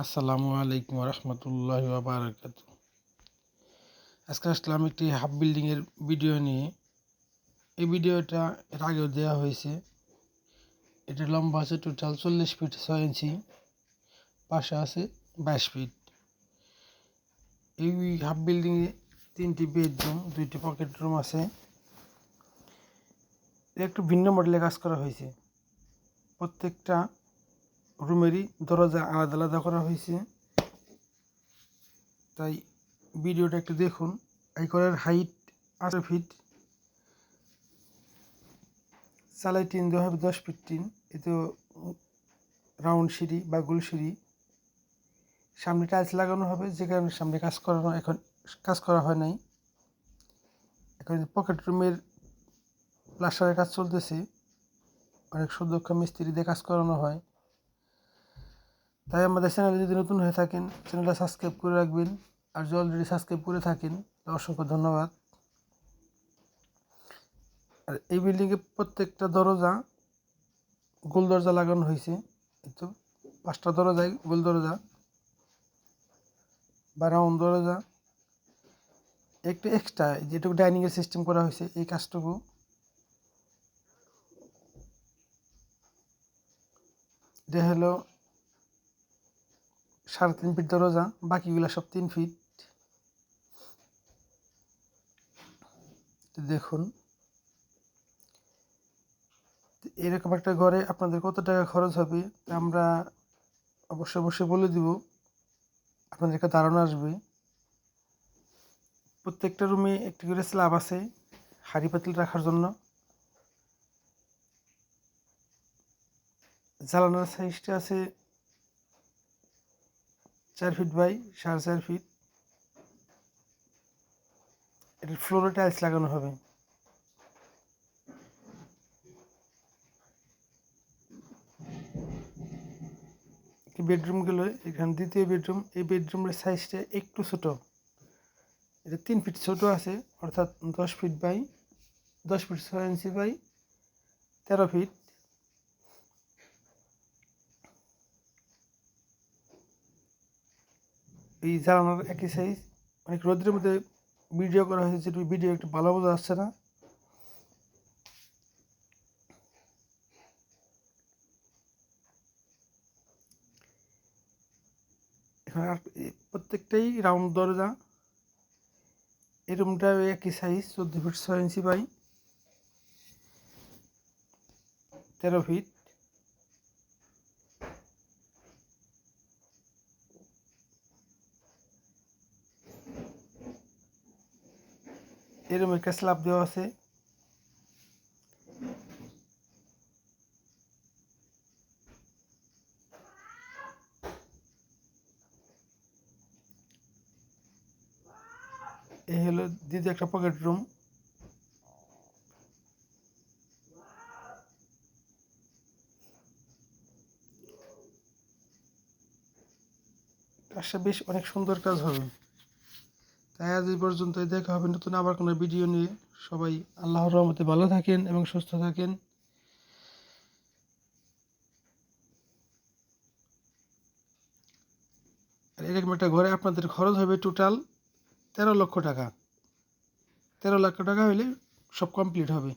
আসসালামু আলাইকুম রহমতুল্লাহি ওয়া বারাকাতুহু। আজকে আসলাম একটি হাফ বিল্ডিংয়ের ভিডিও নিয়ে। এই ভিডিওটা এর আগেও দেওয়া হয়েছে। এটা লম্বা আছে টোটাল 40 ফিট 6 ইঞ্চি, পাশে আছে 22 ফিট। এই হাফ বিল্ডিংয়ে 3টি বেডরুম, 2টি পকেট রুম আছে। একটু ভিন্ন মডেলে কাজ করা হয়েছে। প্রত্যেকটা রুমেরই দরজা আলাদা আলাদা করা হয়েছে। তাই ভিডিওটা একটু দেখুন। এই ঘরের হাইট 18 ফিট, চালাই টিন দেওয়া হবে 10 ফিট টিন। এতে রাউন্ড সিঁড়ি বা গোল সিঁড়ি, সামনে টাইলস লাগানো হবে, যে কারণে সামনে এখন কাজ করা হয় নাই। এখন পকেট রুমের প্লাস্টারের কাজ চলতেছে। অনেক সুদক্ষ মিস্ত্রি দিয়ে কাজ করানো হয়। তাই আমাদের চ্যানেলে যদি নতুন হয়ে থাকেন, চ্যানেলটা সাবস্ক্রাইব করে রাখবেন। আর যদি অলরেডি সাবস্ক্রাইব করে থাকেন, অসংখ্য ধন্যবাদ। আর এই বিল্ডিংয়ে প্রত্যেকটা দরজা গোল দরজা লাগানো হয়েছে। তো 5টা দরজায় গোল দরজা বা রাউন্ড দরজা। একটু এক্সট্রা যেটুকু ডাইনিংয়ের সিস্টেম করা হয়েছে, এই কাজটুকু। এটা হলো 3.5 ফিট দরজা, বাকিগুলো সব 3 ফিট। দেখুন, এরকম একটা ঘরে আপনাদের কত টাকা খরচ হবে আমরা অবশ্যই বলে দিব, আপনাদের একটা ধারণা আসবে। প্রত্যেকটা রুমে একটি করে স্ল্যাব আছে হাঁড়ি পাতিল রাখার জন্য। জানালার সাইজটা আছে 4 ফিট বাই 4.5 ফিট। এটার ফ্লোরে টাইলস লাগানো হবে। বেডরুমগুলো এখানে দ্বিতীয় বেডরুম। এই বেডরুমের সাইজটা একটু ছোট, এটা 3 ফিট ছোট আছে, অর্থাৎ 10 ফিট 6 ইঞ্চি বাই 13 ফিট। এই জানালার একই সাইজ। অনেক রোদ্রের মধ্যে ভিডিও করা হয়েছে, যেটা ভিডিও একটু ভালো বোঝা যাচ্ছে না। এখানে আর প্রত্যেকটাই রাউন্ড দরজা। এই রুমটা একই size 14 feet 6 inch by 13 feet. এই রুমে একটা স্ল্যাব দেওয়া আছে। এই হলো দ্বিতীয় একটা পকেট রুম। কাজটা বেশ অনেক সুন্দর কাজ হবে। তাই আজ এই পর্যন্তই, দেখা হবে নতুন আবার কোনো ভিডিও নিয়ে। সবাই আল্লাহর রহমতে ভালো থাকেন এবং সুস্থ থাকেন। আর এরকম একটা ঘরে আপনাদের খরচ হবে টোটাল 13 লক্ষ টাকা। 13 লক্ষ টাকা হলে সব কমপ্লিট হবে।